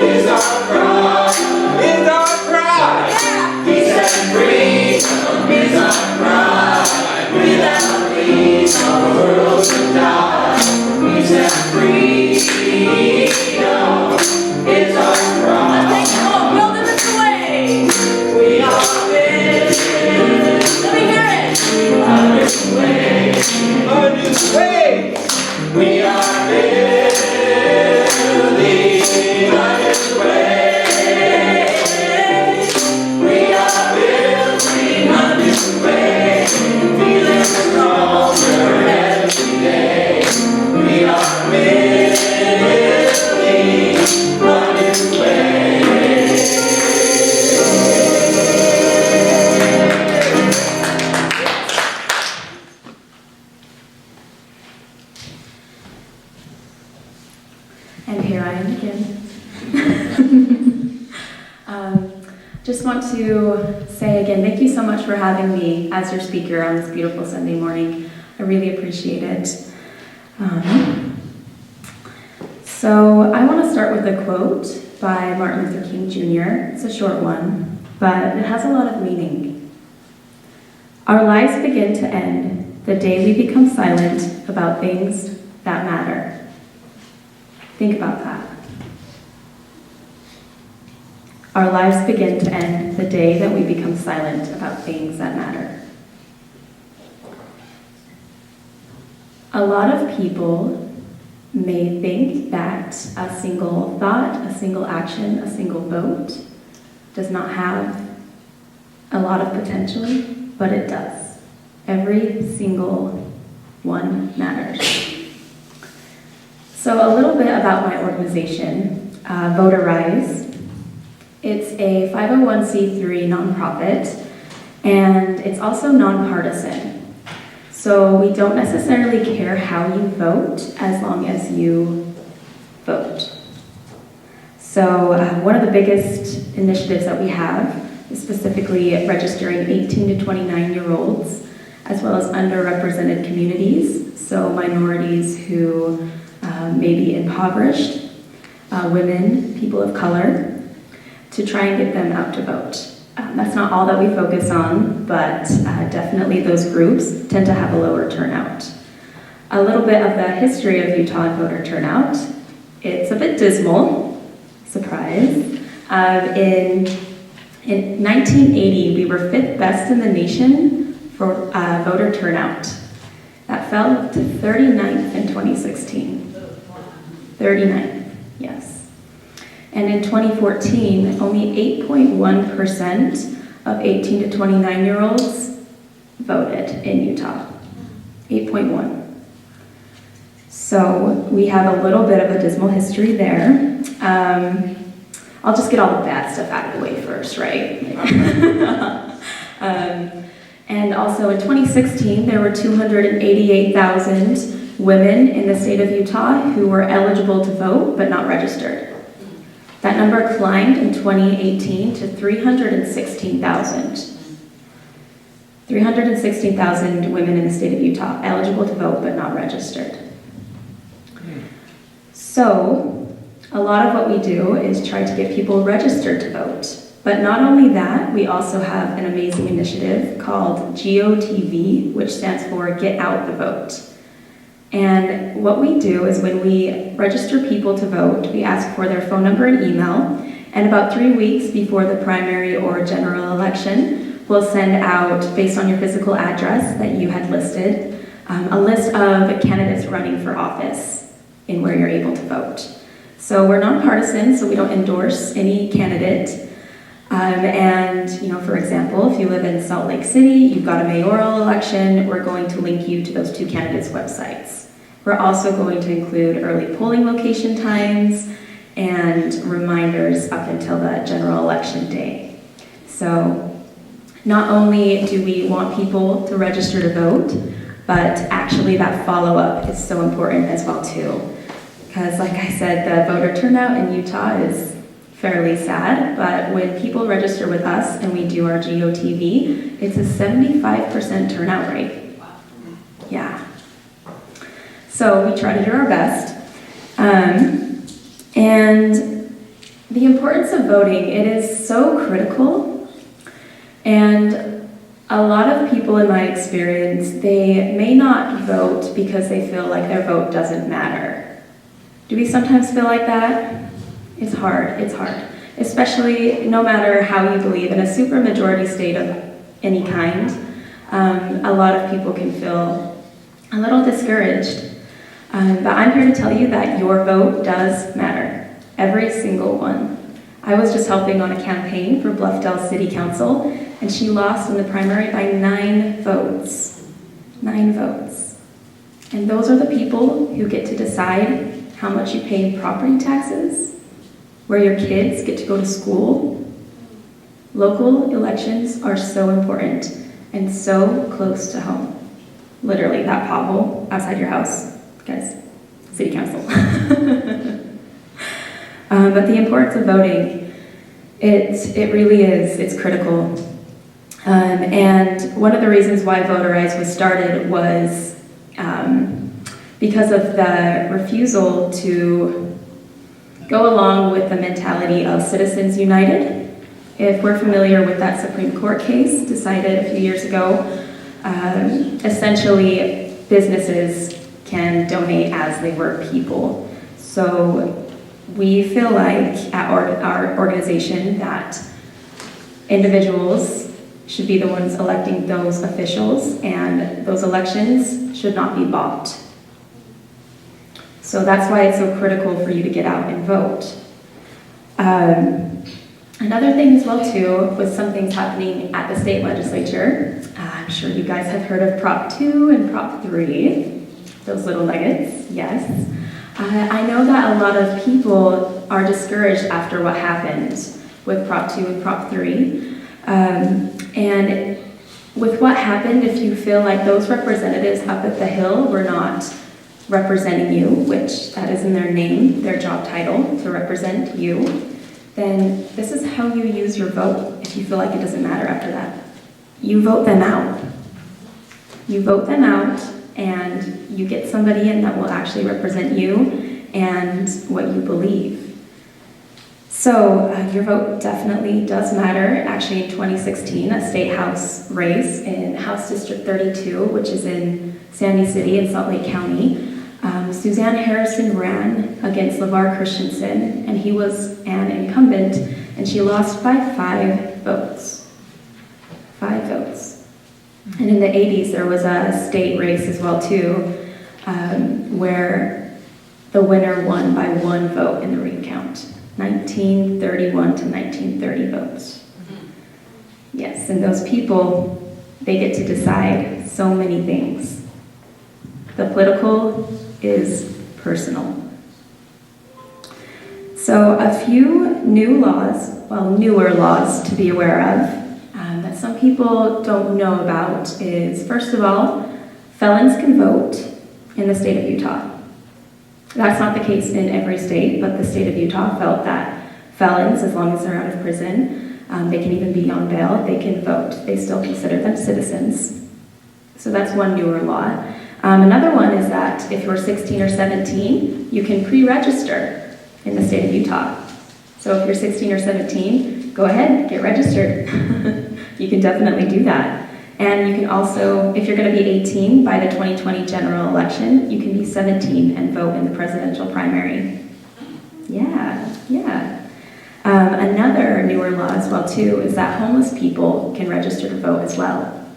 is our cry. Is our cry. Peace and freedom is our cry. Without peace, our world will die. Peace and freedom is our cry. Let's take it home. Wilderness away. We are living. Let me hear it. A new way. A new way. We are building a new way. We are building a new way. Feeling stronger every day. We are building a new way. And here I am again. Just want to say again, thank you so much for having me as your speaker on this beautiful Sunday morning. I really appreciate it. So I want to start with a quote by Martin Luther King Jr. It's a short one, but it has a lot of meaning. Our lives begin to end the day we become silent about things that matter. Think about that. Our lives begin to end the day that we become silent about things that matter. A lot of people may think that a single thought, a single action, a single vote does not have a lot of potential, but it does. Every single one matters. So a little bit about my organization, Voterise. It's a 501c3 nonprofit, and it's also nonpartisan. So we don't necessarily care how you vote as long as you vote. So one of the biggest initiatives that we have is specifically registering 18 to 29-year-olds, as well as underrepresented communities, so minorities who may be impoverished, women, people of color, to try and get them out to vote. That's not all that we focus on, but definitely those groups tend to have a lower turnout. A little bit of the history of Utah and voter turnout. It's a bit dismal, surprise. In 1980, we were 5th best in the nation for voter turnout. That fell to 39th in 2016. 39th, yes. And in 2014, only 8.1% of 18 to 29-year-olds voted in Utah. 8.1. So we have a little bit of a dismal history there. I'll just get all the bad stuff out of the way first, right? And also in 2016, there were 288,000 women in the state of Utah who were eligible to vote but not registered. That number climbed in 2018 to 316,000. 316,000 women in the state of Utah eligible to vote but not registered. So, a lot of what we do is try to get people registered to vote. But not only that, we also have an amazing initiative called GOTV, which stands for Get Out the Vote. And what we do is when we register people to vote, we ask for their phone number and email, and about 3 weeks before the primary or general election, we'll send out, based on your physical address that you had listed, a list of candidates running for office in where you're able to vote. So we're nonpartisan, so we don't endorse any candidate. And, for example, if you live in Salt Lake City, you've got a mayoral election, we're going to link you to those two candidates' websites. We're also going to include early polling location times and reminders up until the general election day. So not only do we want people to register to vote, but actually that follow-up is so important as well too. Because like I said, the voter turnout in Utah is fairly sad, but when people register with us and we do our GOTV, it's a 75% turnout rate. Yeah. So we try to do our best. And The importance of voting, it is so critical, and a lot of people in my experience, they may not vote because they feel like their vote doesn't matter. Do we sometimes feel like that? It's hard, especially no matter how you believe. In a supermajority state of any kind, a lot of people can feel a little discouraged. But I'm here to tell you that your vote does matter. Every single one. I was just helping on a campaign for Bluffdale City Council, and she lost in the primary by 9 votes. 9 votes. And those are the people who get to decide how much you pay in property taxes, where your kids get to go to school. Local elections are so important and so close to home. Literally, that pothole outside your house, guys, city council. But the importance of voting, it really is, it's critical. And one of the reasons why Voterise was started was because of the refusal to go along with the mentality of Citizens United. If we're familiar with that Supreme Court case decided a few years ago, essentially businesses can donate as they were people. So we feel like at our organization that individuals should be the ones electing those officials, and those elections should not be bought. So that's why it's so critical for you to get out and vote. Another thing as well too, with some things happening at the state legislature, I'm sure you guys have heard of Prop 2 and Prop 3, those little nuggets, yes. I know that a lot of people are discouraged after what happened with Prop 2 and Prop 3. And with what happened, if you feel like those representatives up at the Hill were not representing you, which that is in their name, their job title, to represent you, then this is how you use your vote if you feel like it doesn't matter after that. You vote them out. You vote them out, and you get somebody in that will actually represent you and what you believe. So your vote definitely does matter. Actually, in 2016, a state house race in House District 32, which is in Sandy City in Salt Lake County, Suzanne Harrison ran against LeVar Christensen, and he was an incumbent, and she lost by 5 votes. 5 votes. And in the 80s, there was a state race as well, too, where the winner won by 1 vote in the recount. 1931 to 1930 votes. Yes, and those people, they get to decide so many things. The political is personal. So a few new laws, well, newer laws to be aware of, that some people don't know about is, first of all, felons can vote in the state of Utah. That's not the case in every state, but the state of Utah felt that felons, as long as they're out of prison, they can even be on bail, they can vote. They still consider them citizens. So that's one newer law. Another one is that if you're 16 or 17, you can pre-register in the state of Utah. So if you're 16 or 17, go ahead, get registered. You can definitely do that. And you can also, if you're going to be 18 by the 2020 general election, you can be 17 and vote in the presidential primary. Yeah. Another newer law as well too is that homeless people can register to vote as well.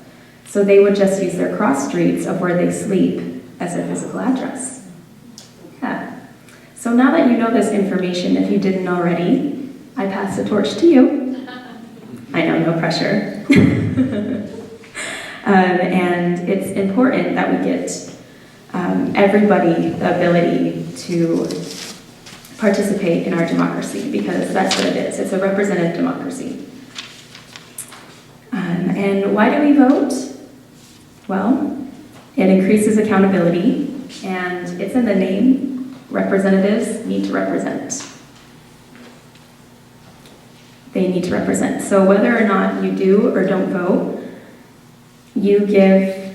So they would just use their cross streets of where they sleep as their physical address. Yeah. So now that you know this information, if you didn't already, I pass the torch to you. I know, no pressure. And it's important that we get everybody the ability to participate in our democracy, because that's what it is. It's a representative democracy. And why do we vote? Well, it increases accountability, and it's in the name. Representatives need to represent. They need to represent. So whether or not you do or don't vote, you give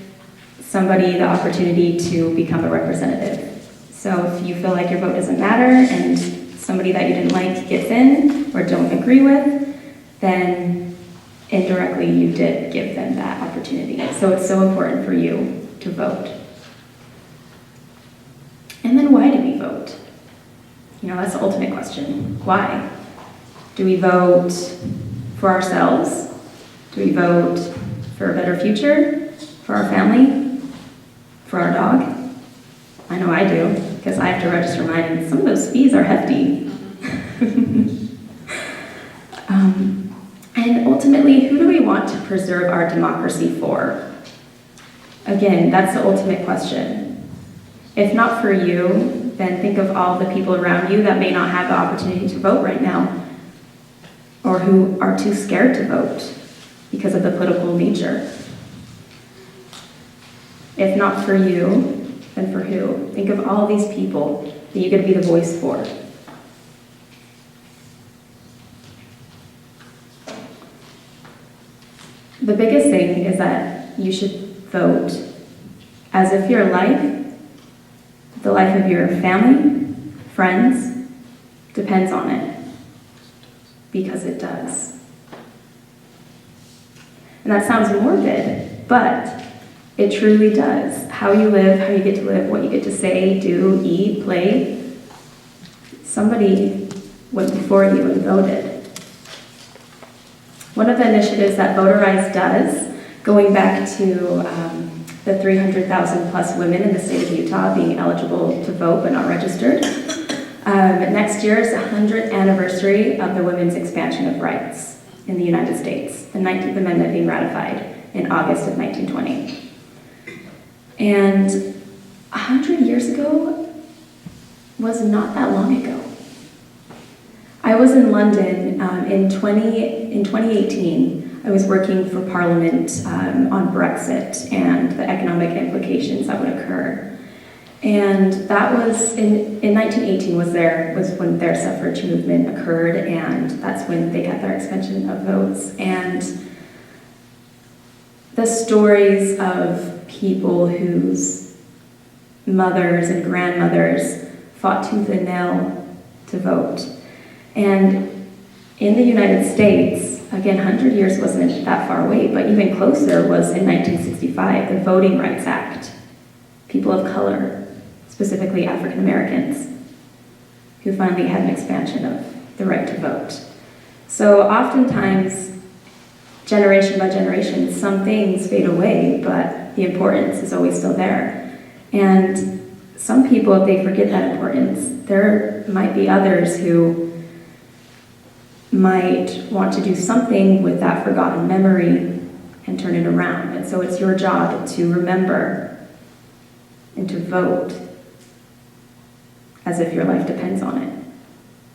somebody the opportunity to become a representative. So if you feel like your vote doesn't matter and somebody that you didn't like gets in or don't agree with, then indirectly you did give them that opportunity. So it's so important for you to vote. And then why do we vote? You know, that's the ultimate question. Why? Do we vote for ourselves? Do we vote for a better future? For our family? For our dog? I know I do, because I have to register mine, and some of those fees are hefty. And ultimately, who do we want to preserve our democracy for? Again, that's the ultimate question. If not for you, then think of all the people around you that may not have the opportunity to vote right now, or who are too scared to vote because of the political nature. If not for you, then for who? Think of all these people that you get to be the voice for. The biggest thing is that you should vote as if your life, the life of your family, friends, depends on it. Because it does. And that sounds morbid, but it truly does. How you live, how you get to live, what you get to say, do, eat, play. Somebody went before you and voted. One of the initiatives that Voterise does, going back to the 300,000 plus women in the state of Utah being eligible to vote but not registered, next year is the 100th anniversary of the Women's Expansion of Rights in the United States, the 19th Amendment being ratified in August of 1920. And 100 years ago was not that long ago. I was in London in 2018. I was working for Parliament on Brexit and the economic implications that would occur. And that was in 1918 was when their suffrage movement occurred, and that's when they got their expansion of votes. And the stories of people whose mothers and grandmothers fought tooth and nail to vote. And in the United States, again, 100 years wasn't that far away, but even closer was in 1965, the Voting Rights Act. People of color, specifically African Americans, who finally had an expansion of the right to vote. So oftentimes, generation by generation, some things fade away, but the importance is always still there. And some people, if they forget that importance, there might be others who might want to do something with that forgotten memory and turn it around. And so it's your job to remember and to vote as if your life depends on it,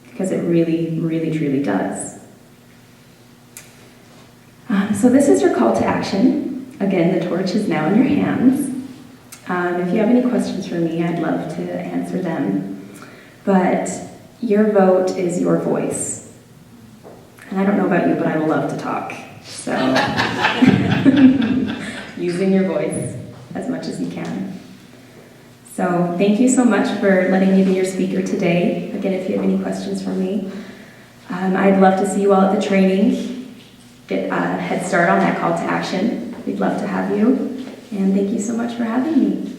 because it really, really, truly does. So this is your call to action. Again, the torch is now in your hands. If you have any questions for me, I'd love to answer them. But your vote is your voice. And I don't know about you, but I love to talk. So using your voice as much as you can. So thank you so much for letting me be your speaker today. Again, if you have any questions for me, I'd love to see you all at the training. Get a head start on that call to action. We'd love to have you. And thank you so much for having me.